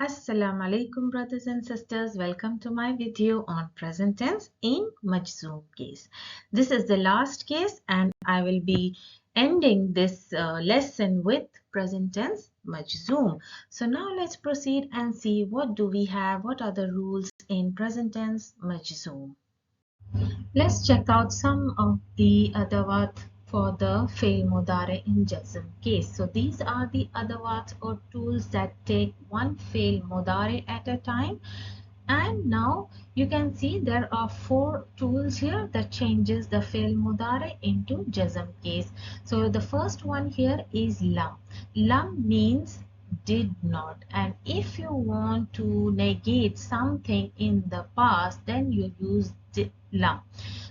Assalamu alaikum brothers and sisters, welcome to my video on present tense in Majzoom case. This is the last case and I will be ending this lesson with present tense Majzoom. So now let's proceed and see what do we have, what are the rules in present tense Majzoom. Let's check out some of the adawat for the fail mudare in jazm case. So these are the adawat or tools that take one fail mudare at a time. And now you can see there are 4 tools here that changes the fail mudare into jazm case. So the first one here is lam. Lam means did not, and if you want to negate something in the past, then you use lam.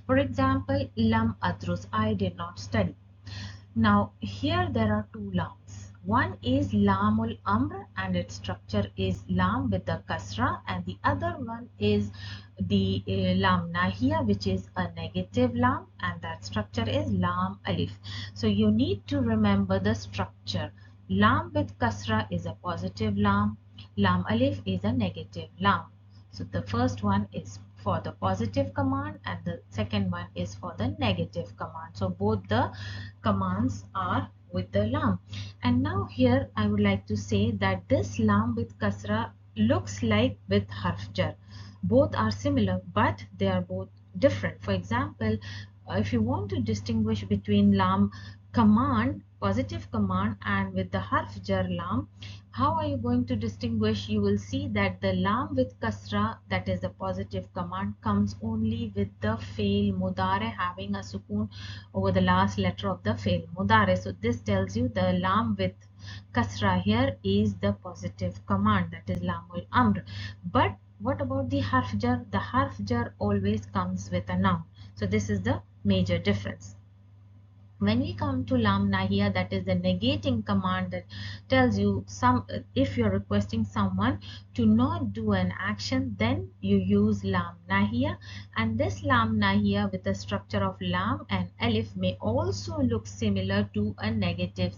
For example, lam adrus, I did not study. Now here there are 2 lams. One is lamul amr and its structure is lam with the kasra, and the other one is the lam nahiya, which is a negative lam, and that structure is lam alif. So you need to remember the structure. Lam with kasra is a positive lam, lam alif is a negative lam. So the first one is for the positive command and the second one is for the negative command. So both the commands are with the lam. And now here I would like to say that this lam with kasra looks like with harf jar. Both are similar but they are both different. For example, if you want to distinguish between lam command, positive command, and with the harf jar lam, how are you going to distinguish? You will see that the lam with kasra, that is the positive command, comes only with the fail mudare having a sukoon over the last letter of the fail mudare. So this tells you the lam with kasra here is the positive command, that is lamul amr. But what about the harf jar? The harf jar always comes with a noun. So this is the major difference. When we come to lam nahiya, that is the negating command that tells you if you're requesting someone to not do an action, then you use lam nahiya. And this lam nahiya with the structure of lam and alif may also look similar to a negative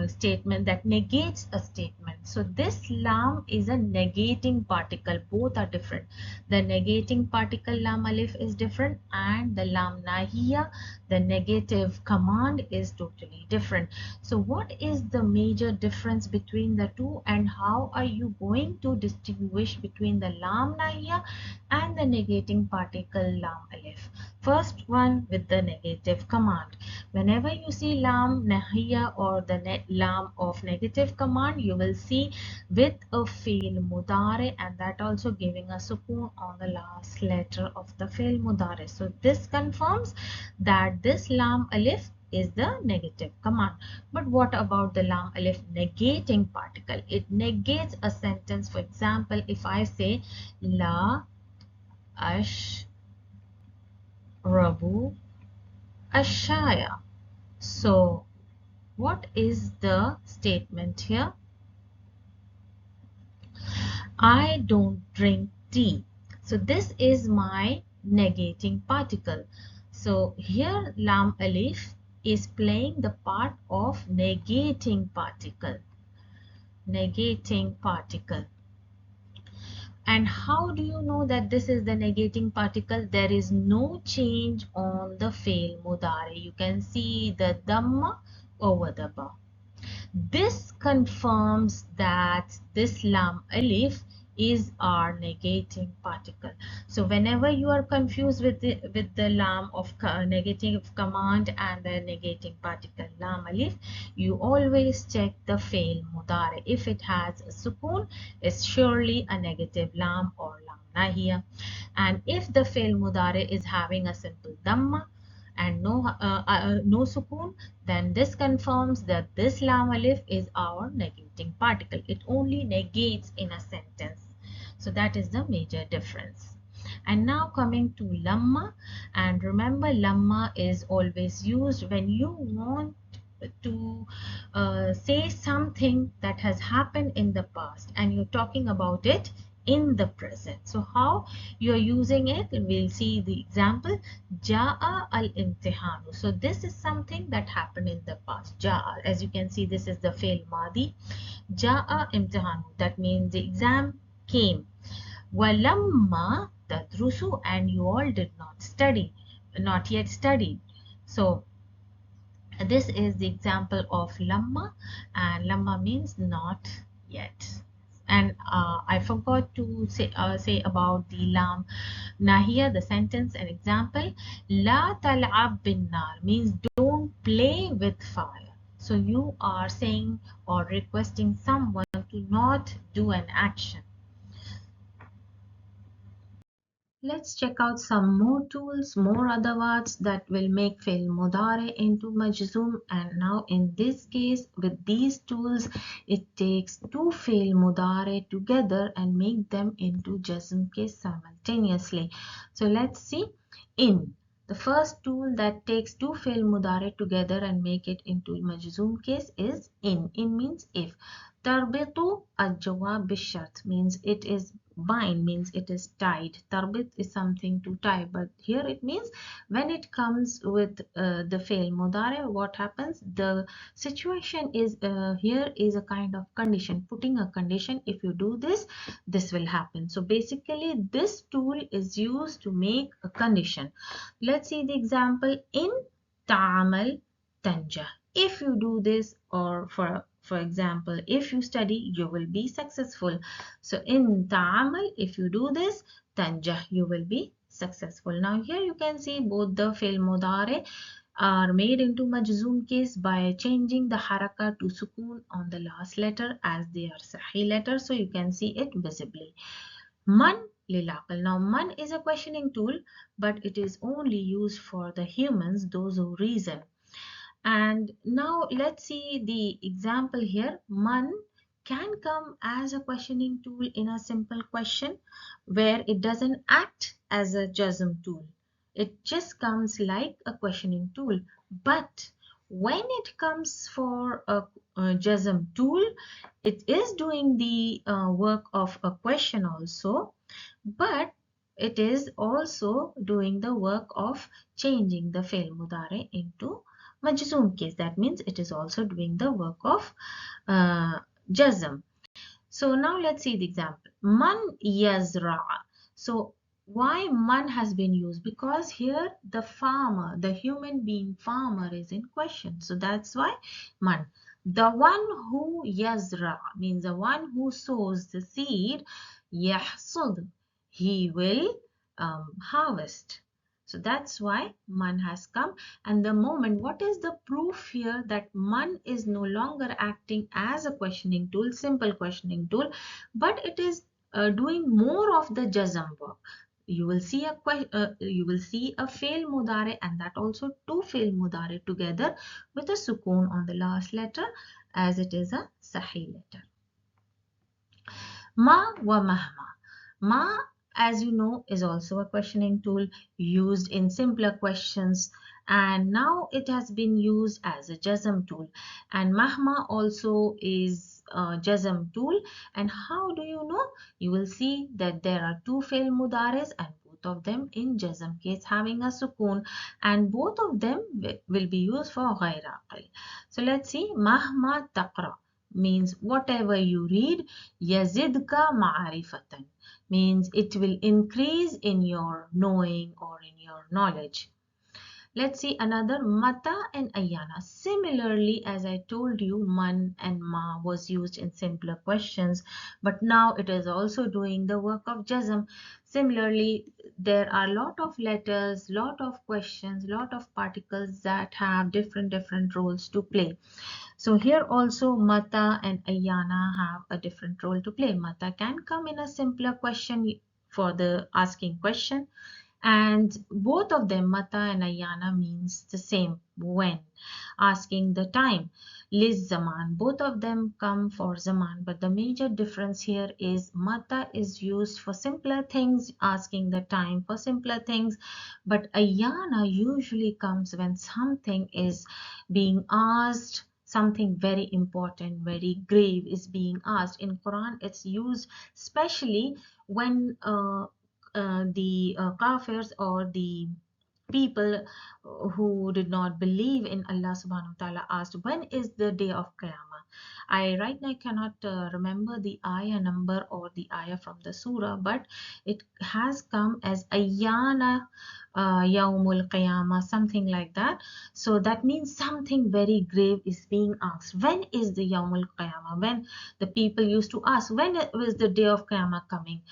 statement that negates a statement. So this lam is a negating particle. Both are different. The negating particle lam alif is different, and the lam nahiya, the negative command, is totally different. So what is the major difference between the two, and how are you going to distinguish between the lam nahiya and the negating particle lam alif? First one with the negative command. Whenever you see lam nahiya or the lam of negative command, you will see with a fail mudare, and that also giving a sukoon on the last letter of the fail mudare. So this confirms that this lam alif is the negative command. But what about the lam alif negating particle? It negates a sentence. For example, if I say la ashrabu ashaya. So what is the statement here? I don't drink tea. So this is my negating particle. So here lam alif is playing the part of negating particle. Negating particle. And how do you know that this is the negating particle? There is no change on the fail mudare. You can see the dhamma over the ba. This confirms that this lam alif is our negating particle. So whenever you are confused with the lam of negative command and the negating particle lam alif, you always check the fail mudare. If it has a sukoon, it's surely a negative lam or lam nahiya. And if the fail mudare is having a simple dhamma and no sukoon, then this confirms that this lam alif is our negating particle. It only negates in a sentence. So that is the major difference. And now coming to lamma, and remember lamma is always used when you want to say something that has happened in the past and you're talking about it in the present. So how you are using it, we'll see the example. Jaa al-imtihanu. So this is something that happened in the past. Jaa, as you can see, this is the fail madi. Jaa imtihanu, that means the exam came. Walamma tadrusu, and you all did not study, not yet studied. So this is the example of lamma, and lamma means not yet. And I forgot to say about the lam nahiya, the sentence and example. La tal'ab bin nar means don't play with fire. So you are saying or requesting someone to not do an action. Let's check out some more tools, more other words that will make fi'l mudari into majzoom. And now in this case, with these tools, it takes two fi'l mudari together and make them into jazm case simultaneously. So let's see. In the first tool that takes two fi'l mudari together and make it into majzoom case is in. In means if. Tarbitu al-jawab bishart means it is bind, means it is tied. Tarbit is something to tie, but here it means when it comes with the fail mudare, what happens? The situation is here is a kind of condition, putting a condition. If you do this, this will happen. So basically this tool is used to make a condition. Let's see the example. In ta'amal tanja, if you do this, or for example, if you study, you will be successful. So in ta'amal, if you do this, tanjah, you will be successful. Now here you can see both the fi'l mudari are made into majzoom case by changing the haraka to sukoon on the last letter, as they are sahih letters. So you can see it visibly. Man lilaqal. Now man is a questioning tool, but it is only used for the humans, those who reason. And now let's see the example here. Man can come as a questioning tool in a simple question where it doesn't act as a jazm tool. It just comes like a questioning tool. But when it comes for a jazm tool, it is doing the work of a question also, but it is also doing the work of changing the fail mudare into majzoom case. That means it is also doing the work of jazm. So now let's see the example. Man yazra. So why man has been used? Because here the farmer, the human being farmer is in question. So that's why man. The one who yazra means the one who sows the seed. Yahsud, he will harvest. So that's why man has come. And the moment, what is the proof here that man is no longer acting as a questioning tool, simple questioning tool, but it is doing more of the jazm work. You will see a fail mudare, and that also two fail mudare together with a sukoon on the last letter, as it is a sahih letter. Ma wa mahma. Ma, as you know, is also a questioning tool used in simpler questions, and now it has been used as a jazm tool. And mahma also is a jazm tool. And how do you know? You will see that there are two fail mudares and both of them in jazm case having a sukoon, and both of them will be used for ghair aqil. So let's see. Mahma taqra means whatever you read. Yazidka ma'arifatan means it will increase in your knowing or in your knowledge. Let's see another. Mata and ayana. Similarly, as I told you, man and ma was used in simpler questions, but now it is also doing the work of jazm. Similarly, there are a lot of letters, lot of questions, lot of particles that have different roles to play. So here also mata and ayana have a different role to play. Mata can come in a simpler question for the asking question, and both of them, mata and ayana, means the same, when, asking the time. Liz zaman, both of them come for zaman, but the major difference here is mata is used for simpler things, asking the time for simpler things, but ayana usually comes when something is being asked, something very important, very grave is being asked. In Quran, it's used especially when the kafirs or the people who did not believe in Allah subhanahu wa ta'ala asked, when is the day of Qiyamah? I right now cannot remember the ayah number or the ayah from the surah, but it has come as ayana Yawmul Qiyamah, something like that. So that means something very grave is being asked. When is the Yawmul Qiyamah? When the people used to ask, when is the day of Qiyamah coming?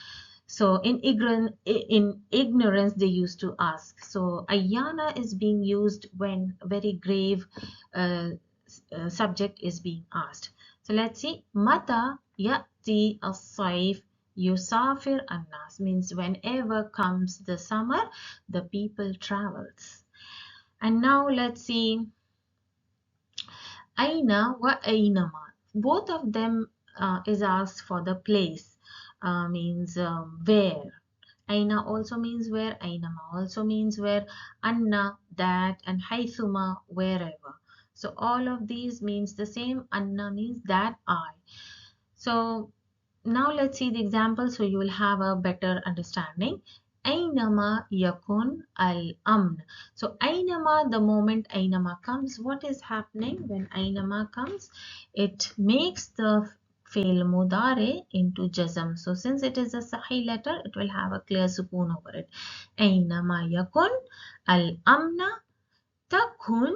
So in ignorance they used to ask. So ayana is being used when very grave uh, subject is being asked. So let's see. Mata ya'ti as-sayf yusafir an-nas, means whenever comes the summer, the people travels. And now let's see. Aina wa ainama. Both of them is asked for the place, means where. Aina also means where, ainama also means where, anna that, and haythuma wherever. So all of these means the same. Anna means that, I. So now let's see the example so you will have a better understanding. Aynama yakun al-amn. So aynama, the moment aynama comes, what is happening when aynama comes? It makes the fail mudare into jazm. So since it is a sahih letter, it will have a clear sukoon over it. Aynama yakun al-amna takun.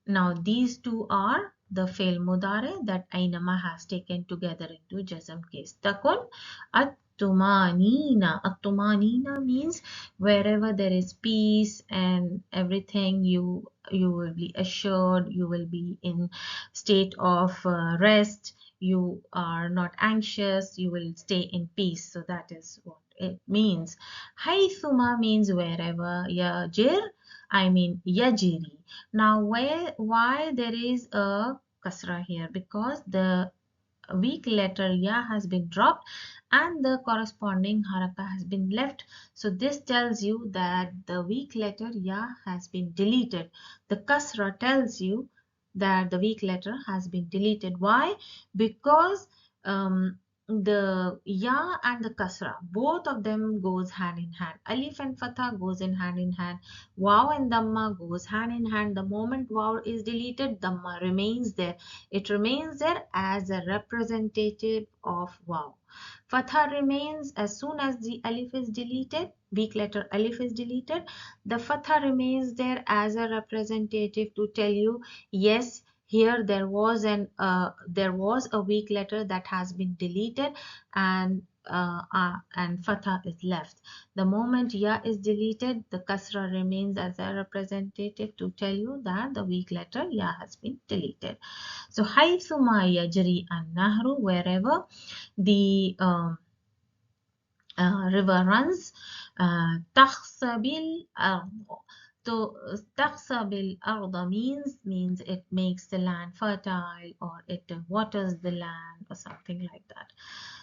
Now these two are the fail mudare that aynama has taken together into jazm case. Takun at-tumanina. At-tumanina means wherever there is peace and everything, you will be assured, you will be in state of rest, you are not anxious, you will stay in peace. So that is what it means. Haythuma means wherever. Yajir, I mean yajiri. Now why there is a kasra here? Because the weak letter ya has been dropped and the corresponding haraka has been left. So this tells you that the weak letter ya has been deleted. The kasra tells you that the weak letter has been deleted. Why? Because the ya and the kasra, both of them goes hand in hand. Alif and fatha goes in hand. Waw and dhamma goes hand in hand. The moment waw is deleted, dhamma remains there. It remains there as a representative of waw. Fatha remains as soon as the alif is deleted, weak letter alif is deleted. The fatha remains there as a representative to tell you, yes, here there was a weak letter that has been deleted, and fatha is left. The moment ya is deleted, the kasra remains as a representative to tell you that the weak letter ya has been deleted. So haythuma yajri an-nahru, wherever the river runs. Takhsabil ard. So takhsabil ard means it makes the land fertile, or it waters the land, or something like that.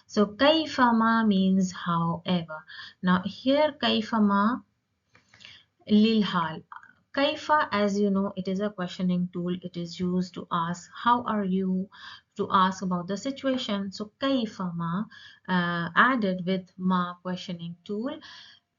So kaifama means however. Now here kaifama lil hal. Kaifa, as you know, it is a questioning tool. It is used to ask how are you, to ask about the situation. So kaifama added with ma questioning tool,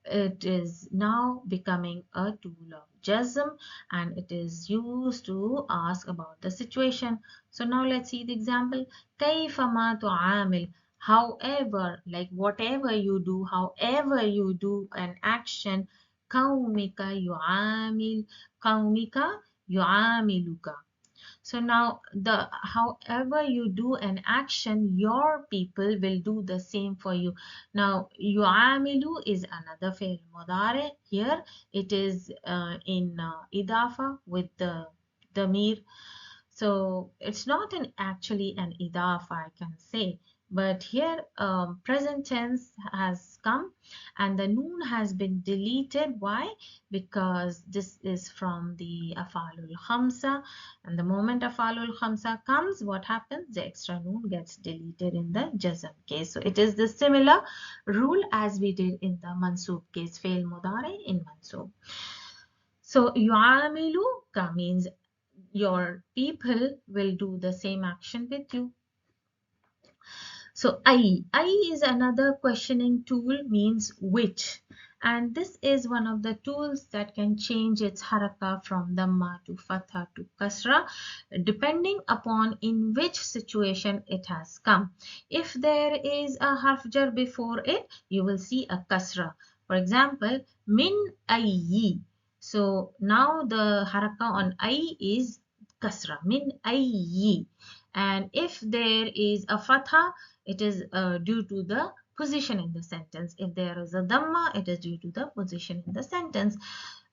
it is now becoming a tool of jazm, and it is used to ask about the situation. So now let's see the example. Kaifama tu'amil. However, like whatever you do, however you do an action, qaumika yu'amil, qaumika yu'amiluka. So now the however you do an action, your people will do the same for you. Now yu'amilu is another fi'l mudare. Here it is in idafa with the damir. So it's not actually an idafa, I can say, but here present tense has come and the noon has been deleted. Why? Because this is from the afalul khamsa, and the moment afalul khamsa comes, what happens? The extra noon gets deleted in the jazm case. So it is the similar rule as we did in the mansoob case, fail mudare in mansoob. So yu'amilu ka means your people will do the same action with you. So I is another questioning tool, means which, and this is one of the tools that can change its haraka from dhamma to fatha to kasra depending upon in which situation it has come. If there is a harf jar before it, you will see a kasra. For example, min ayyi. So now the haraka on ay is kasra, min ayyi. And if there is a fatha, it is due to the position in the sentence. If there is a dhamma, it is due to the position in the sentence.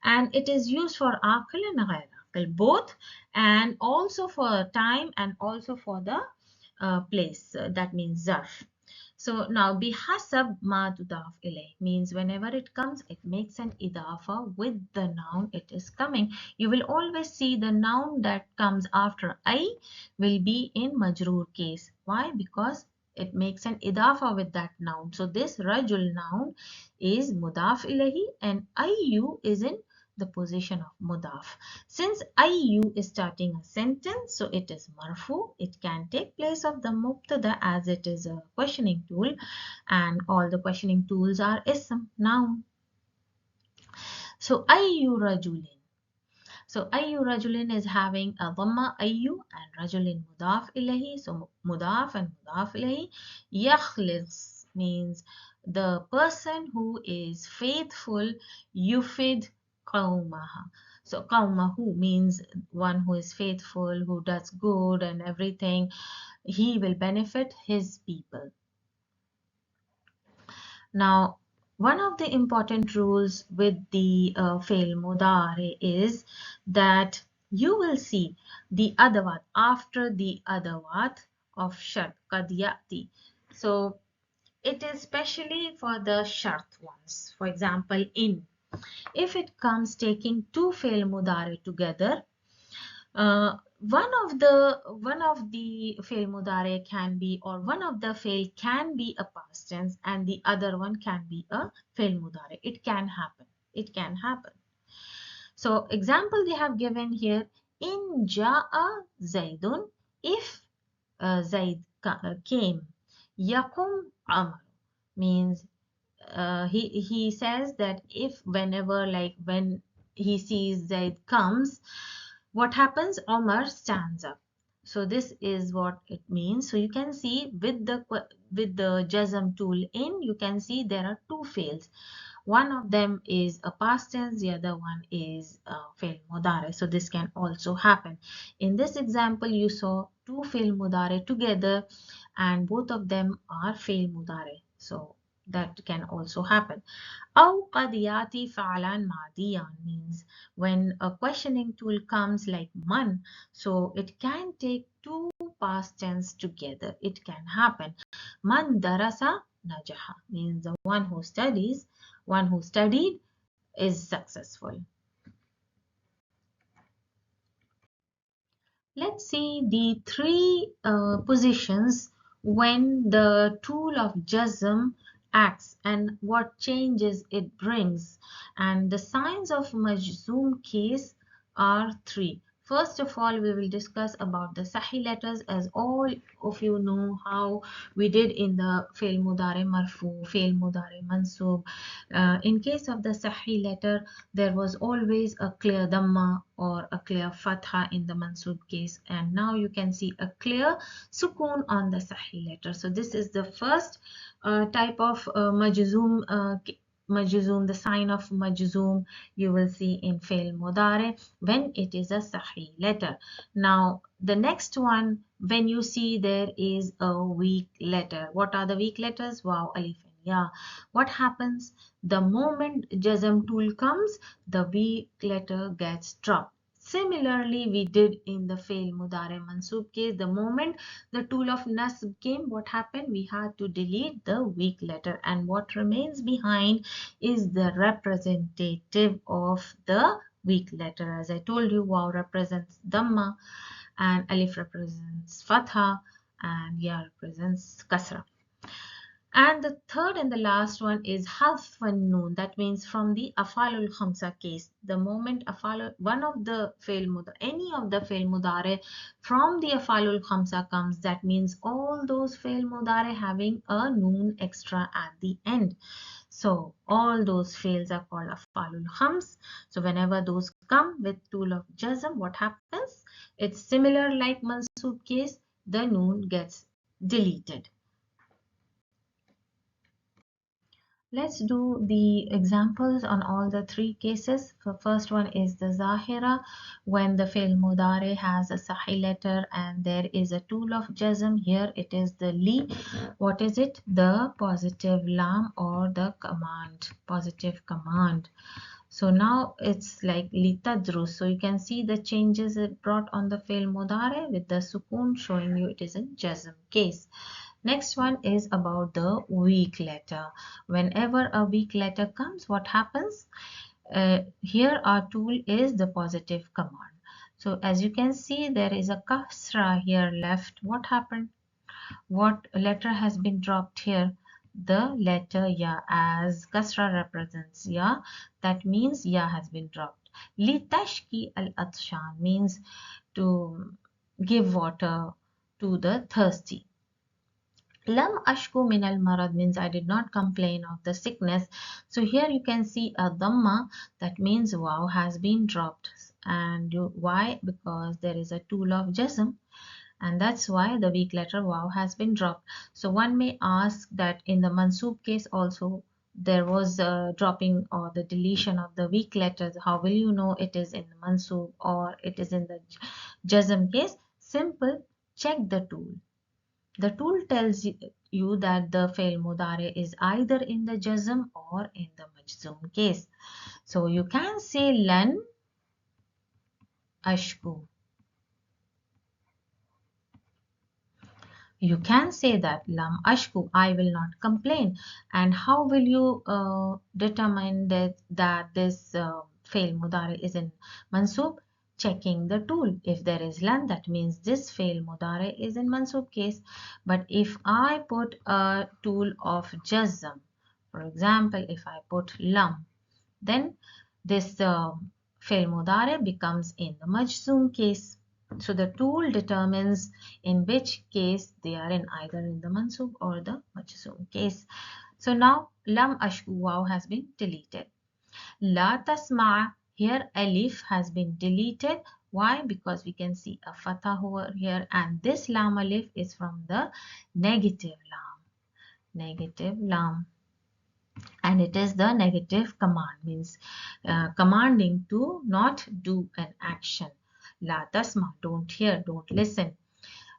And it is used for aqil and ghair aqil both, and also for time and also for the place. That means zarf. So now bihasab ma tudaf ilay means whenever it comes, it makes an idafa with the noun it is coming. You will always see the noun that comes after I will be in majroor case. Why? Because it makes an idafa with that noun. So this rajul noun is mudaf ilahi and ayu is in the position of mudaf. Since ayu is starting a sentence, so it is marfu. It can take place of the mubtada as it is a questioning tool, and all the questioning tools are ism, noun. So ayu rajulin. So ayu rajulin is having a dhamma ayu and rajulin mudaf ilahi. So mudaf and mudaf ilahi. Yakhlis means the person who is faithful. Yufid qawmaha. So qawmahu means one who is faithful, who does good and everything. He will benefit his people. Now, one of the important rules with the fail mudare is that you will see the adawat after the adawat of shart qad ya'ti. So it is specially for the shart ones. For example, in. If it comes taking two fail mudare together, one of the fail mudare can be, or one of the fail can be a past tense and the other one can be a fail mudare. It can happen. It can happen. So example they have given here, in ja'a zaidun, if Zaid came, yakum amr means he says that if whenever, like when he sees Zaid comes, what happens? Omar stands up. So this is what it means. So you can see with the jazm tool in, you can see there are two fails. One of them is a past tense, the other one is fail mudare. So this can also happen. In this example, you saw two fail mudare together and both of them are fail mudare. So that can also happen. أو قد يأتي فعلا ماضيا means when a questioning tool comes like man, so it can take two past tense together. It can happen. Man darasa najaha means the one who studied is successful. Let's see the three positions when the tool of jazm acts and what changes it brings. And the signs of majzoom case are three. First of all, we will discuss about the sahih letters, as all of you know how we did in the fail mudare marfu, fail mudare mansub. In case of the sahih letter, there was always a clear dhamma or a clear fatha in the mansub case, and now you can see a clear sukoon on the sahih letter. So this is the first type of majzoom, the sign of majzoom you will see in fail mudare when it is a sahih letter. Now the next one, when you see there is a weak letter. What are the weak letters? Waw, alif and ya. What happens? The moment jazm tool comes, the weak letter gets dropped. Similarly, we did in the fail mudare mansub case. The moment the tool of nasb came, what happened? We had to delete the weak letter, and what remains behind is the representative of the weak letter. As I told you, waw represents dhamma, and alif represents fatha, and ya represents kasra. And the third and the last one is Hazfun Noon. That means from the Afalul Khamsa case. The moment one of the any of the fail mudare from the Afalul Khamsa comes, that means all those fail mudare having a noon extra at the end. So all those fails are called Afalul Khams. So whenever those come with tool of Jazm, what happens? It's similar like Mansoob case, the noon gets deleted. Let's do the examples on all the three cases. The first one is the Zahira, when the fi'l mudare has a Sahih letter and there is a tool of Jazm. Here it is the li. What is it? The positive lam or the command, positive command. So now it's like li tadrus. So you can see the changes it brought on the fi'l mudare with the sukoon showing you it is a Jazm case. Next one is about the weak letter. Whenever a weak letter comes, what happens? Here our tool is the positive command. So as you can see, there is a kasra here left. What happened? What letter has been dropped here? The letter ya, as kasra represents ya. That means ya has been dropped. Litashki al-atshan means to give water to the thirsty. Lam ashku min al marad means I did not complain of the sickness. So here you can see a dhamma, that means wow has been dropped. And why? Because there is a tool of jazm, and that's why the weak letter wow has been dropped. So one may ask that in the mansoob case also there was a dropping or the deletion of the weak letters. How will you know it is in the mansoob or it is in the jazm case? Simple, check the tool. The tool tells you that the fail mudare is either in the jazm or in the majzoom case. So you can say lan ashku. You can say that lam ashku, I will not complain. And how will you determine that this fail mudare is in mansoob? Checking the tool. If there is lan, that means this fail mudare is in mansoob case. But if I put a tool of jazm, for example, if I put lam, then this fail mudare becomes in the majzoom case. So the tool determines in which case they are in, either in the mansoob or the majzoom case. So now lam ashku wow has been deleted. La tasma, here alif has been deleted. Why? Because we can see a fatah over here, and this lam alif is from the negative lam. Negative lam. And it is the negative command, means commanding to not do an action. La tasma, don't hear, don't listen.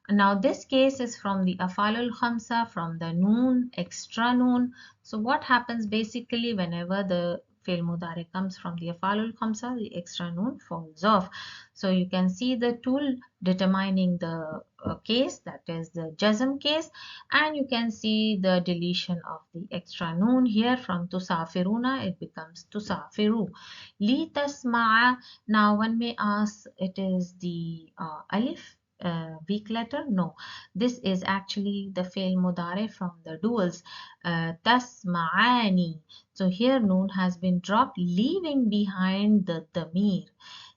Now this case is from the afalul khamsa, from the noon, extra noon. So what happens basically whenever the fail mudare comes from the afalul khamsa, the extra noon falls off. So you can see the tool determining the case, that is the jazm case, and you can see the deletion of the extra noon here from tusafiruna, it becomes tusafiru. Li tasma'a, now one may ask, it is the alif weak letter? No, this is actually the fail mudare from the duals. Tasma'ani. So here noon has been dropped, leaving behind the damir.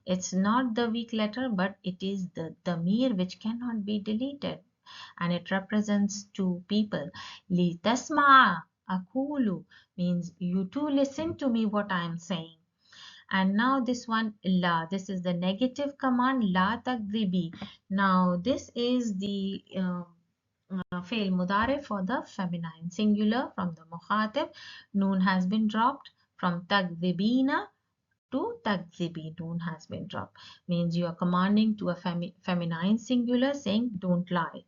It's not the weak letter, but it is the damir which cannot be deleted, and it represents two people. Li tasma'a akulu means you two listen to me what I am saying. And now this one la, this is the negative command, la takdibi. Now this is the fail mudare for the feminine singular from the mukhatib. Noon has been dropped from takdibina to takdibi. Noon has been dropped, means you are commanding to a feminine singular saying don't lie.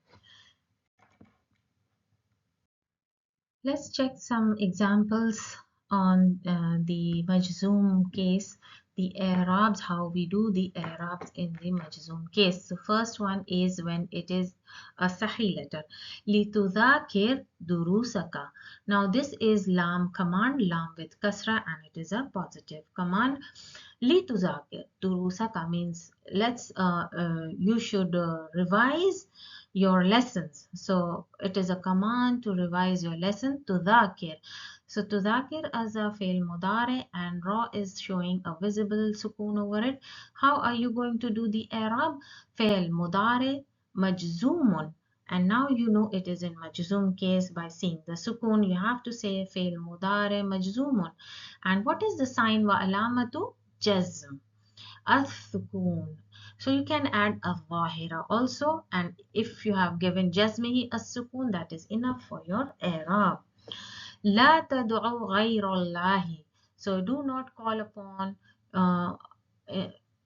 Let's check some examples on the Majzoom case, the Arabs, how we do the Arabs in the Majzoom case. So first one is when it is a Sahih letter. لِتُذَاكِرْ durusaka. Now this is lam command, lam with kasra, and it is a positive command. لِتُذَاكِرْ durusaka means you should revise your lessons. So it is a command to revise your lesson. تذاكر. So تذاكر as a fail mudare, and ra is showing a visible sukoon over it. How are you going to do the i'rab? Fail mudare majzoomun. And now you know it is in majzoom case by seeing the sukoon. You have to say fail mudare majzoomun. And what is the sign wa alamatu? Jazm. السكون. So you can add a zahira also, and if you have given jazmihi a sukun, that is enough for your i'rab. لا تدعوا غير الله. So do not call upon uh,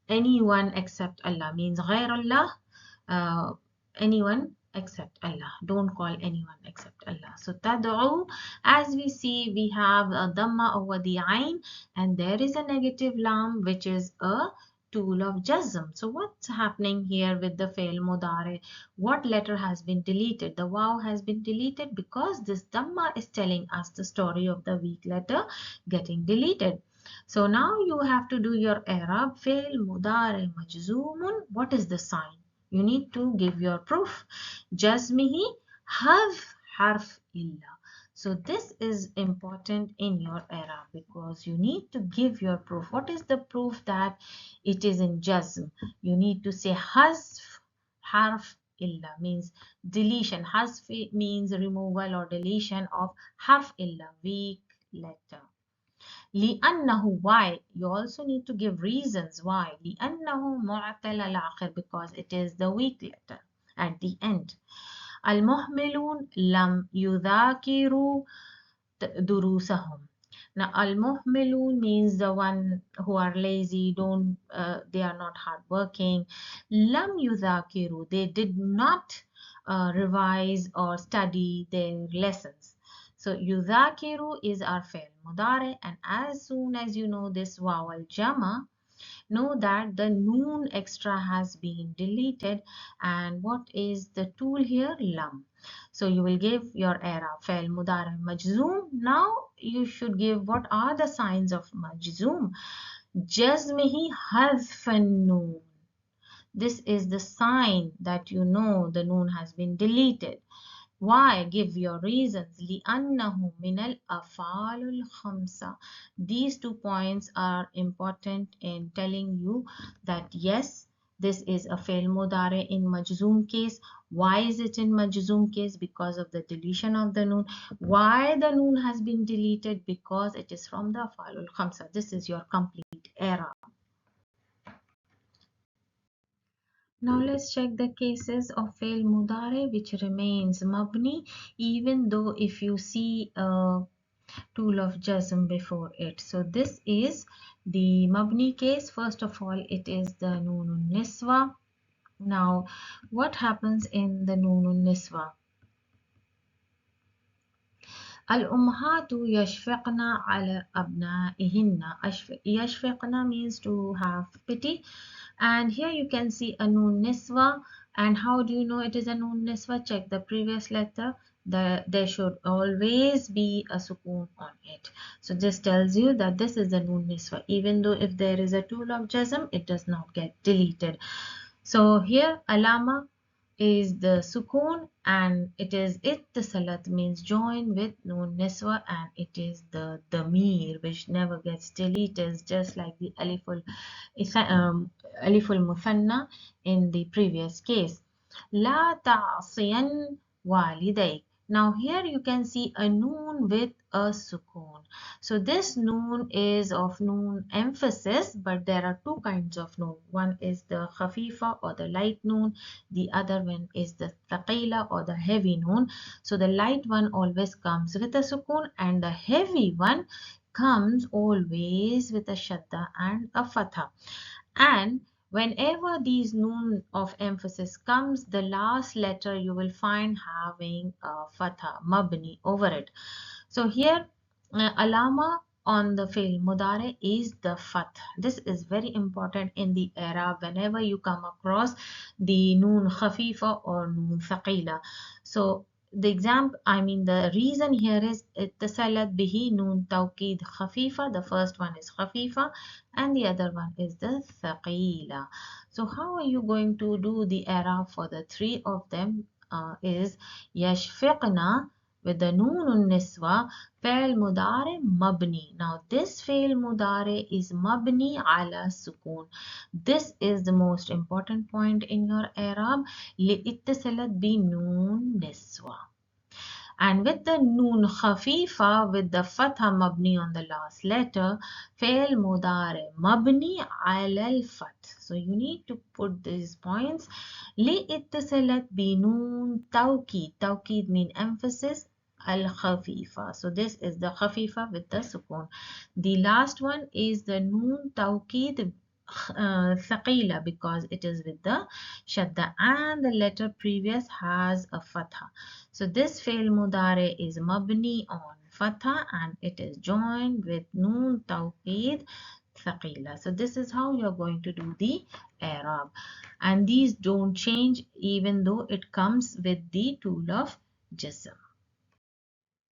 anyone except Allah. Means غير Allah, anyone except Allah. Don't call anyone except Allah. So tad'u, as we see, we have a dhamma over the ain, and there is a negative lam, which is a tool of jazm. So what's happening here with the fail mudare? What letter has been deleted? The waw has been deleted because this dhamma is telling us the story of the weak letter getting deleted. So now you have to do your i'rab. Fail mudare majzoomun. What is the sign? You need to give your proof. Jazmihi have harf illa. So this is important in your i'rab because you need to give your proof. What is the proof that it is in jazm? You need to say hazf harf illa, means deletion. Hazf means removal or deletion of harf illa, weak letter. لأنه, why? You also need to give reasons why. لأنه معتل الآخر, because it is the weak letter at the end. المهملون لم يذاكروا دروسهم. Now, al-muhmilun means the one who are lazy, they are not hardworking. Lam yudhakiru, they did not revise or study their lessons. So yudhakiru is our fail mudare, and as soon as you know this waw al-jama, know that the noon extra has been deleted. And what is the tool here? Lam. So you will give your i'rab fail mudare majzoom. Now you should give what are the signs of majzoom. Jazmihi hazfan noon. This is the sign that you know the noon has been deleted. Why? Give your reasons. لأنه من الأفعال الخمسة. These 2 points are important in telling you that yes, this is a fail mudare in majzoom case. Why is it in majzoom case? Because of the deletion of the noon. Why the noon has been deleted? Because it is from the af'al al-khamsa. This is your complete error. Now let's check the cases of fail mudare which remains mabni, even though if you see a tool of jazm before it. So this is the mabni case. First of all, it is the noonun niswa. Now what happens in the noonun niswa? الأمهات يشفقن على أبنائهن. يشفقن means to have pity, and here you can see a noon niswa. And how do you know it is a noon niswa? Check the previous letter. There should always be a sukoon on it. So this tells you that this is a noon niswa. Even though if there is a tool of jazm, it does not get deleted. So here alama is the sukoon, and it is ittisalat means join with noon niswa, and it is the damir which never gets deleted, just like the aliful muthanna in the previous case. La ta'siyan walidayk. Now here you can see a noon with a sukoon. So this noon is of noon emphasis, but there are 2 kinds of noon. One is the khafifa or the light noon. The other one is the thaqila or the heavy noon. So the light one always comes with a sukoon, and the heavy one comes always with a shadda and a fatha. And whenever these noon of emphasis comes, the last letter you will find having a fatha, mabni over it. So here alama on the fail mudare is the fath. This is very important in the i'rab whenever you come across the noon khafifa or noon thaqila. So the reason here is ittasalat bihi noon tawqid khafifa. The first one is khafifa and the other one is the thaqila. So how are you going to do the i'rab for the 3 of them? is yashfiqna with the noon niswa fi'l mudari mabni. Now this fi'l mudari is mabni ala sukun. This is the most important point in your i'rab. Li'ittisalat bi noon niswa. And with the noon khafifa with the fatha mabni on the last letter, fi'l mudari mabni ala al-fath. So you need to put these points. Li ittasalat bi noon tawkid. Tawkid mean emphasis. Al-khafifa. So this is the khafifa with the sukun. The last one is the noon tawkid thaqila because it is with the shadda and the letter previous has a fatha. So this fi'l mudari is mabni on fatha and it is joined with noon tawqid thaqila. So this is how you're going to do the i'rab. And these don't change even though it comes with the tool of jazm.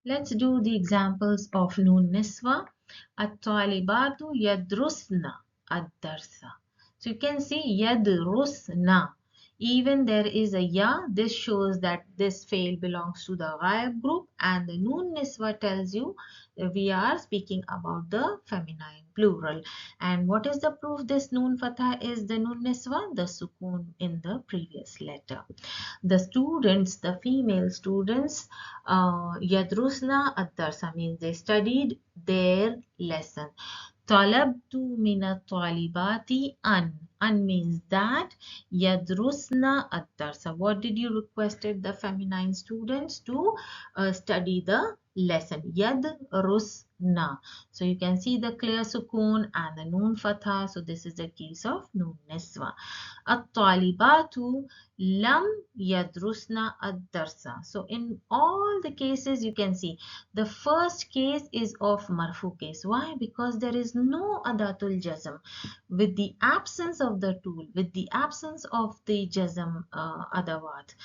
Let's do the examples of noon niswa. At-talibatu yadrusna ad-darsa. So you can see yadrusna. Even there is a ya, this shows that this fail belongs to the ghaib group, and the noon niswa tells you we are speaking about the feminine plural. And what is the proof this noon fatha is the noon niswa? The sukun in the previous letter. The students, the female students, yadrusna ad-darsa means they studied their lesson. Talabtu min at-talibati an. An means that. Yadrusna ad-darsa. What did you requested the feminine students to study the lesson? Yadrusna. So you can see the clear sukun and the noon fatha. So this is the case of noon niswa. At-talibatu lam yadrusna ad-darsa. So in all the cases you can see the first case is of marfu case. Why? Because there is no adatul jazm. With the absence of the tool, with the absence of the jazm adawat,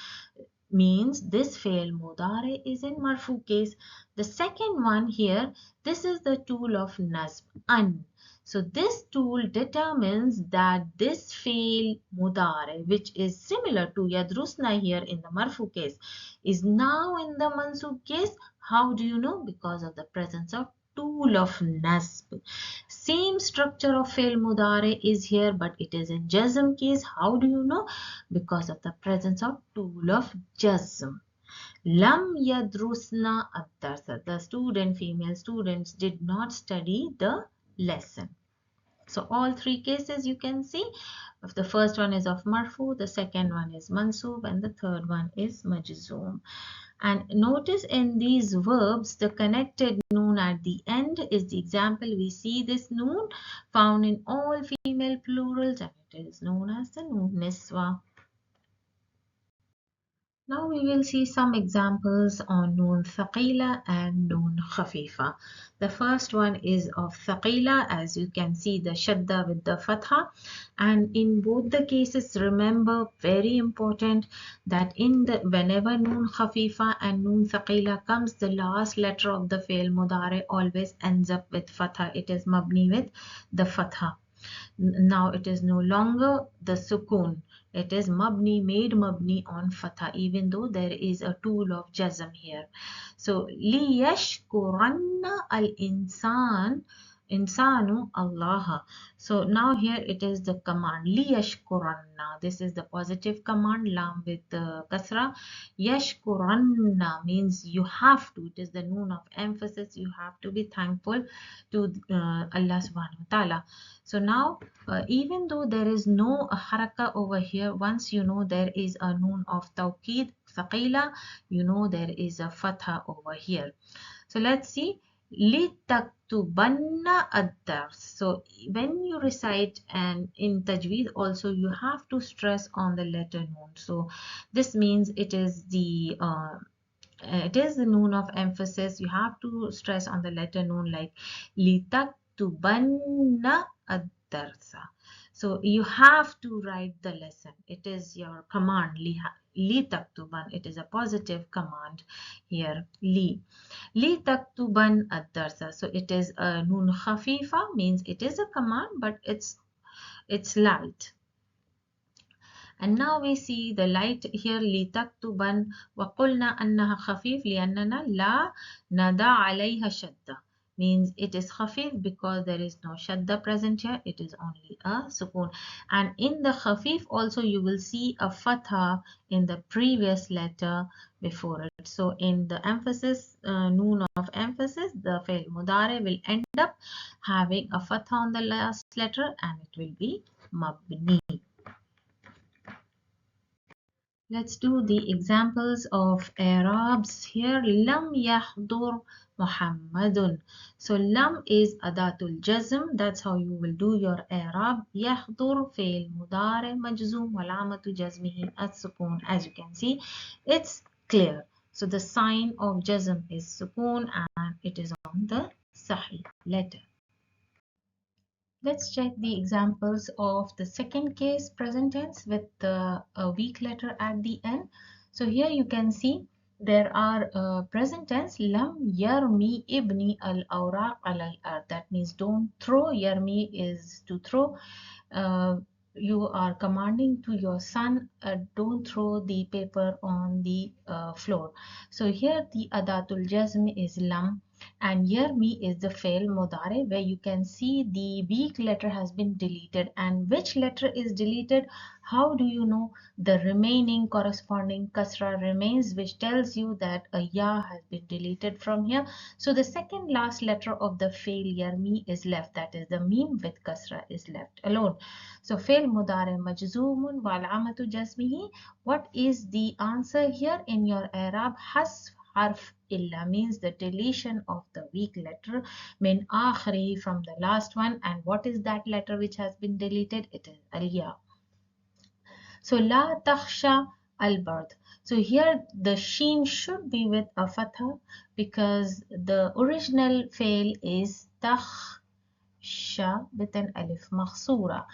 means this fi'l mudari is in marfu case. The second one here, this is the tool of nasb, an. So this tool determines that this fi'l mudari, which is similar to yadrusna here in the marfu case, is now in the mansub case. How do you know? Because of the presence of tool of nasb. Same structure of fi'l mudari is here, but it is in jazm case. How do you know? Because of the presence of tool of jazm. Lam yadrusna ad-darsa. The student, female students, did not study the lesson. So all three cases you can see. The first one is of marfu, the second one is mansub, and the third one is majzoom. And notice in these verbs, the connected noon at the end is the example. We see this noon found in all female plurals and it is known as the noon niswa. Now we will see some examples on noon thaqila and noon khafifa. The first one is of thaqila, as you can see the shadda with the fatha, and in both the cases remember, very important, that in the whenever noon khafifa and noon thaqila comes, the last letter of the fi'l mudari always ends up with fatha. It is mabni with the fatha. Now it is no longer the sukun. It is mabni, made mabni on fatha, even though there is a tool of jazm here. So liyashkuranna al-insan, insanu Allah. So now here it is the command liyashkuranna. This is the positive command, lam with the kasra. Yashkuranna means you have to. It is the noon of emphasis. You have to be thankful to Allah subhanahu wa ta'ala. So now even though there is no haraka over here, once you know there is a noon of tawqid thaqila, you know there is a fatha over here. So let's see. Litaktubanna ad-dars. So when you recite and in tajweed also you have to stress on the letter noon. So this means it is the noon of emphasis. You have to stress on the letter noon, like litaktubanna ad-darsa. So you have to write the lesson. It is your command. Li taktuban. It is a positive command here. Li taktuban ad-darsa. So it is a noon khafifa, means it is a command, but it's light. And now we see the light here لتكتبن وقلنا أنها خفيف لأننا لا نضع عليها شدة, means it is khafif because there is no shadda present here, it is only a sukoon. And in the khafif also you will see a fatha in the previous letter before it. So in the emphasis, noon of emphasis, the fail mudare will end up having a fatha on the last letter and it will be mabni. Let's do the examples of Arabs here. Lam yahdur Muhammadun. So lam is adatul jazm. That's how you will do your Arab. Yahdur fail mudare majzoom walamatu jazmihi as-sukun. As you can see, it's clear. So the sign of jazm is sukun and it is on the sahih letter. Let's check the examples of the second case present tense with a weak letter at the end. So here you can see there are present tense lam yarmi ibni al awraq al ard. That means don't throw. Yarmi is to throw. You are commanding to your son, don't throw the paper on the floor. So here the adatul jazm is lam. And yarmi is the fail mudare where you can see the weak letter has been deleted. And which letter is deleted? How do you know? The remaining corresponding kasra remains, which tells you that a ya has been deleted from here. So the second last letter of the fail yarmi is left, that is the meme with kasra is left alone. So fail mudare majzoomun wal amatu jazmihi. What is the answer here in your Arab? Hasf harf illa means the deletion of the weak letter min akhri from the last one. And what is that letter which has been deleted? It is al-ya. So la takhsha al-bard. So here the sheen should be with a fatha because the original fail is takhsha with an alif makhsura.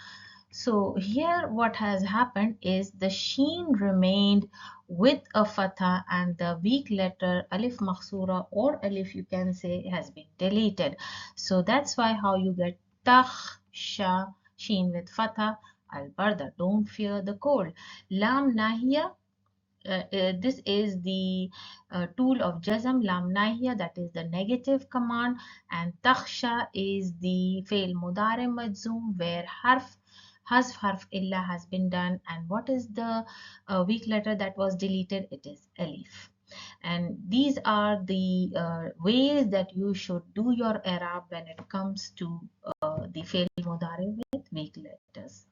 So here what has happened is the sheen remained with a fatha and the weak letter alif makhsura or alif you can say has been deleted. So that's why how you get takhsha, sheen with fatha, al-barda, don't fear the cold. Lam nahiya, this is the tool of jazm, lam nahiya, that is the negative command, and takhsha is the fail mudare majzoom where harf illa has been done. And what is the weak letter that was deleted? It is alif. And these are the ways that you should do your Arab when it comes to the fail mudare with weak letters.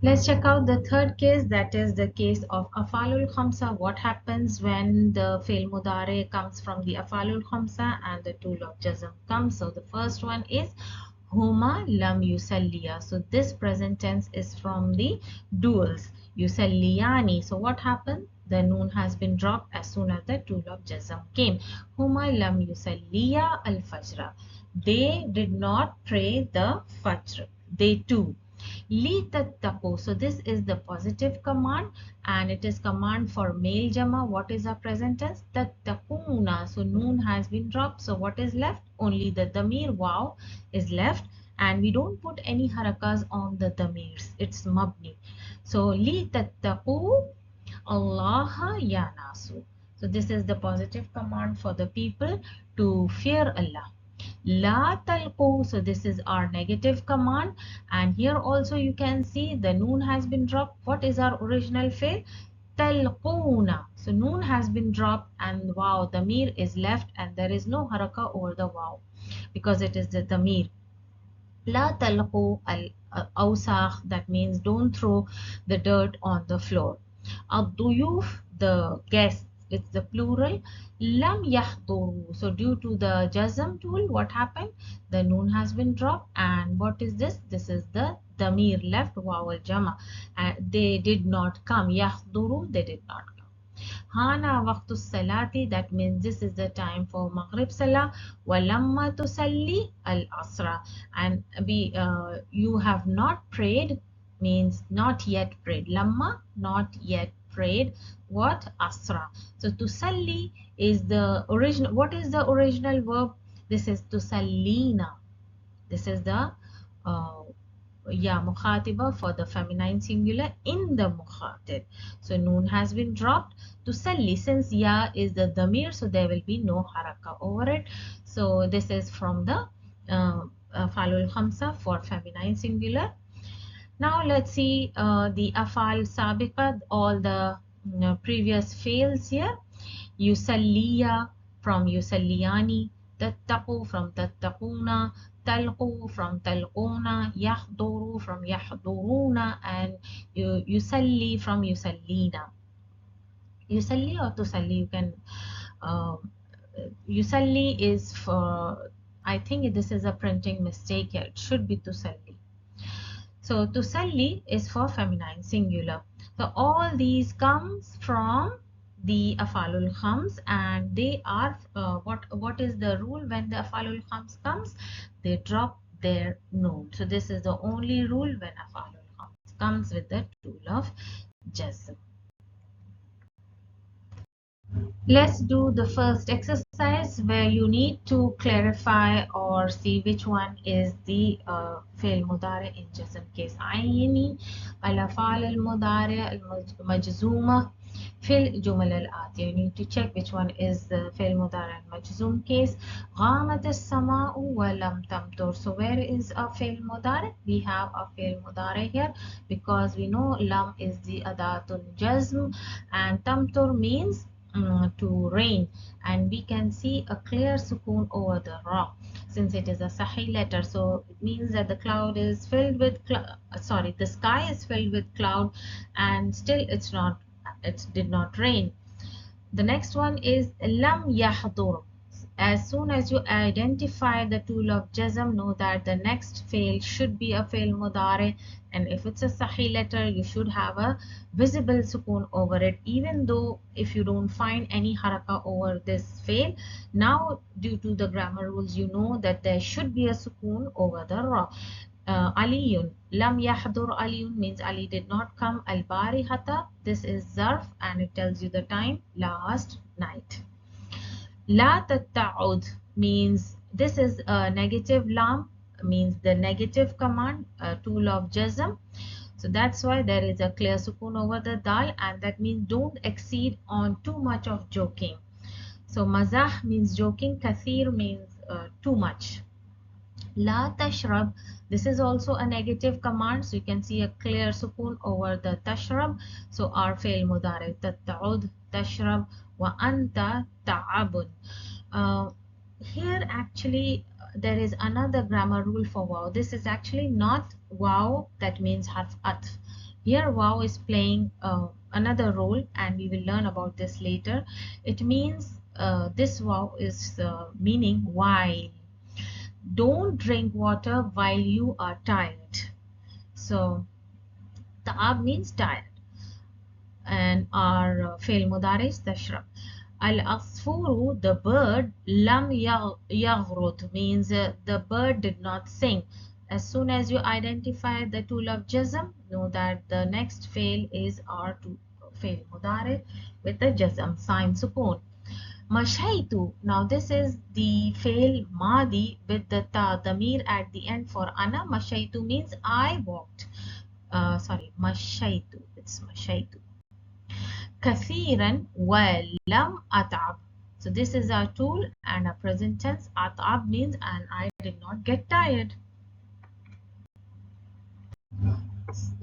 Let's check out the third case, that is the case of afalul khamsa. What happens when the fail mudare comes from the afalul khamsa and the tool of jazm comes? So the first one is Huma lam yusalliya. So this present tense is from the duals. Yusalliyani. So what happened? The noon has been dropped as soon as the tool of jazm came. Huma lam yusalliya al fajra. They did not pray the fajr. They too. Li tattaqu. So this is the positive command and it is command for male jama. What is our present tense? Tattaquna. So noon has been dropped. So what is left? Only the damir wow is left and we don't put any harakas on the damirs. It's mabni. So li tattaqu Allah ya nasu. So this is the positive command for the people to fear Allah. La talqu, so this is our negative command and here also you can see the noon has been dropped. What is our original fail? Talquna. So noon has been dropped and wow, the damir is left and there is no haraka over the wow because it is the damir. La talqu al awsakh, that means don't throw the dirt on the floor. Ad-duyuf, the guests, it's the plural. Lam yahduru. So due to the jazm tool, what happened? The noon has been dropped and what is this? This is the damir left, waw al jama. They did not come. Yahduru, they did not come. Hana waqtu salati, that means this is the time for maghrib salah. Walamma tusalli al asra, and you have not prayed means not yet prayed. Lamma, not yet prayed. What? Asra. So tusalli is the original. What is the original verb? This is tusallina. This is the ya mukhatiba for the feminine singular in the mukhatib. So noon has been dropped. Tusalli, since ya is the damir, so there will be no haraka over it. So this is from the falul khamsa for feminine singular. Now let's see the afal sabiqa, all the previous fails here. Yusalliya from yusalliyani, tattaqu from tattaquna, talqu from talquna, yahduru from yahduruna, and yusalli from yusallina. Yusalli or tusalli, you can yusalli is for, I think this is a printing mistake here, it should be tusalli. So tusalli is for feminine singular. So all these comes from the afalul khams, and they are what is the rule when the afalul khams comes? They drop their noon. So this is the only rule when afalul khams comes with the tool of jazm. Let's do the first exercise where you need to clarify or see which one is the fi'l mudari in jazm case. Ayini al-af'al al-mudari al-majzooma fil jumal al-atiya. You need to check which one is the fi'l mudari al-majzoom case. Ghamat as-sama'u wa lam tamtur. So where is a fi'l mudari? We have a fi'l mudari here because we know lam is the adatul jazm and tamtur means to rain, and we can see a clear sukoon over the ra since it is a sahih letter, so it means that the cloud is filled with the sky is filled with cloud and still it did not rain. The next one is lam yahdur. As soon as you identify the tool of jazm, know that the next fail should be a fail mudari, and if it's a sahih letter, you should have a visible sukoon over it, even though if you don't find any haraka over this fail. Now, due to the grammar rules, you know that there should be a sukoon over the ra. Aliyun, lam yahdur aliyun means Ali did not come. Al barihata, this is zarf and it tells you the time, last night. La tatta'ud means this is a negative lam, means the negative command, tool of jazm. So that's why there is a clear sukoon over the dal, and that means don't exceed on too much of joking. So mazah means joking, kathir means too much. La tashrab, this is also a negative command, so you can see a clear sukoon over the tashrab. So our fail mudari tatta'ud tashrab wa anta ta'abun. Here actually there is another grammar rule for wow. This is actually not wow that means harf atf. Here wow is playing another role, and we will learn about this later. It means this wow is meaning while. Don't drink water while you are tired. So ta'ab means tired, and our fail mudari is tashrab. Al-asfuru, the bird, lam yaghrut means the bird did not sing. As soon as you identify the tool of jazm, know that the next fail is our fail mudari with the jazm sign sukoon. Mashaitu, now this is the fail madi with the ta damir at the end for ana. Mashaitu means I walked. Mashaitu, it's mashaitu. Kathiran wa lam at'ab. So this is our tool and a present tense. At'ab means and I did not get tired.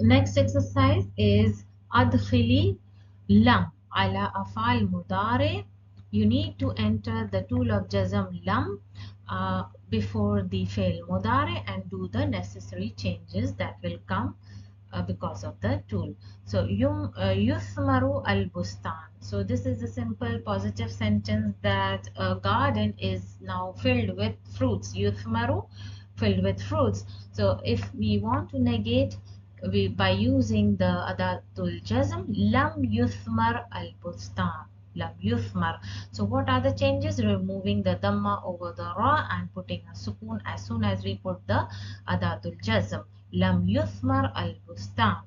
Next exercise is adkhili lam ala afal mudari. You need to enter the tool of jazm lam before the fail mudari and do the necessary changes that will come because of the tool. So yuthmaru al-bustan. So this is a simple positive sentence that a garden is now filled with fruits. Yuthmaru, filled with fruits. So if we want to negate by using the adatul jazm, lam yuthmar al-bustan. Lam yuthmar. So what are the changes? Removing the dhamma over the ra and putting a sukoon as soon as we put the adatul jazm. Lam yuthmar al-bustan.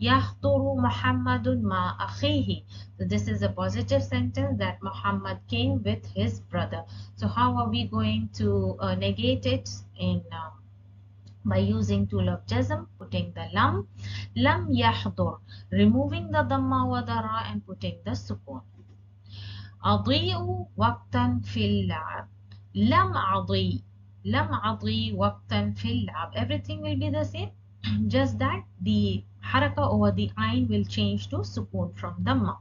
Yahturu Muhammadun ma akhihi. So this is a positive sentence that Muhammad came with his brother. So how are we going to negate it in by using tool of jazm, putting the lam yahdur, removing the dhamma wa the ra and putting the sukun. أضيء وقتا في اللعب. لم أضي وقتا في اللعب. Everything will be the same. Just that the haraka over the ayn will change to sukun from dhamma.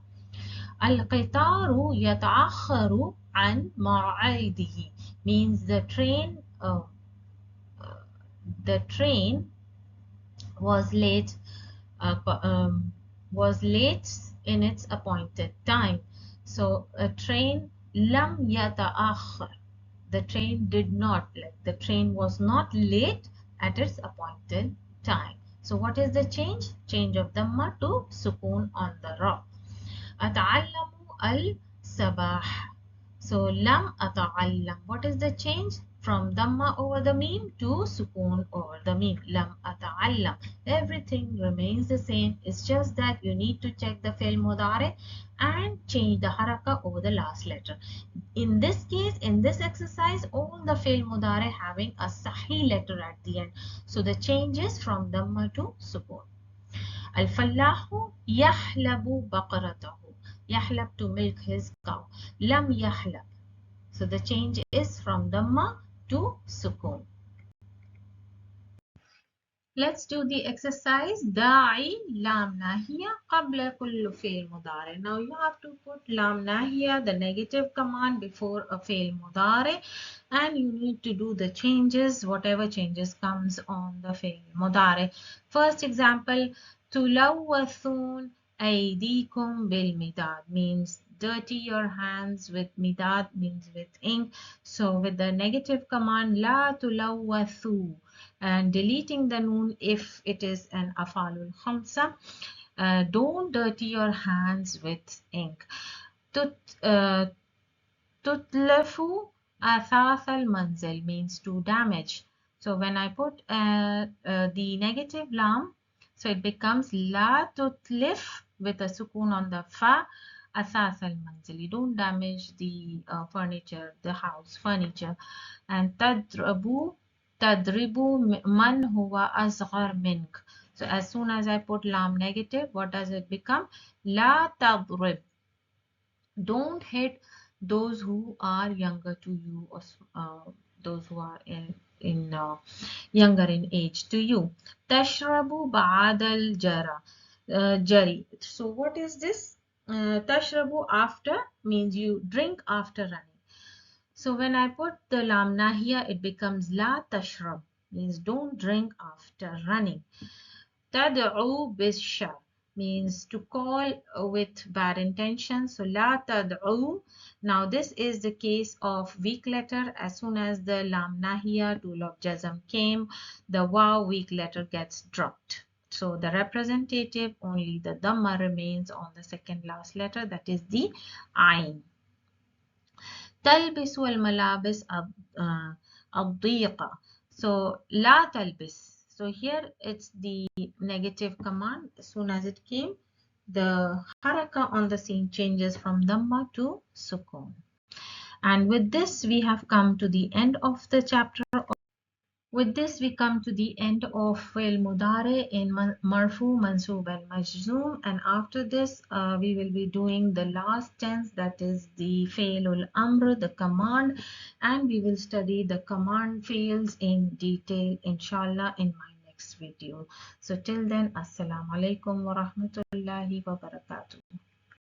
القطار يتأخر عن موعده means the train was late in its appointed time. So a train lam yata'akhir, the train did not, like the train was not late at its appointed time. So what is the change? Change of dhamma to sukoon on the ra. Ata'allamu al-sabah. So lam ata'allam. What is the change? From dhamma over the meme to sukoon over the meme. Lam ata'allam. Everything remains the same. It's just that you need to check the fi'l mudari and change the haraka over the last letter. In this case, in this exercise, all the fi'l mudari having a sahih letter at the end. So the change is from dhamma to sukoon. Al-fallahu yahlabu baqaratahu. Yahlab to milk his cow. Lam yahlab. So the change is from dhamma to sukoon. Let's do the exercise. Da'i lam nahiya qabla kullu fi'l mudari. Now you have to put lam nahiya, the negative command, before a fi'l mudari, and you need to do the changes, whatever changes comes on the fi'l mudari. First example, tulawwathun aydikum bil midad means dirty your hands with midad means with ink. So with the negative command la tulawwathu and deleting the noon if it is an afalul khamsa, don't dirty your hands with ink. Tutlafu athath al manzil means to damage. So when I put the negative lam, so it becomes la tutlif with a sukoon on the fa, athath al manzil. You don't damage the furniture, the house furniture. And tadribu man huwa asghar mink. So as soon as I put lam negative, what does it become? La tadrib. Don't hit those who are younger to you, or those who are younger in age to you. Tashrabu ba'adal jari. So what is this? Tashrabu after means you drink after running. So when I put the lam nahiya, it becomes la tashrab, means don't drink after running. Tad'u bishar means to call with bad intention. So la tad'u. Now this is the case of weak letter. As soon as the lam nahiya, tool of jazm came, the waw weak letter gets dropped. So the representative, only the dhamma remains on the second last letter, that is the ayn. تلبس الملابس الضيقة. So لا تلبس. So here it's the negative command. As soon as it came, the haraka on the scene changes from dhamma to sukoon. And with this, we have come to the end of the chapter. With this, we come to the end of fi'l mudari in marfu, mansoob and majzoom, and after this we will be doing the last tense, that is the fi'lul amr, the command, and we will study the command fi'ls in detail inshallah in my next video. So till then, assalamu alaikum wa rahmatullahi wa barakatuh.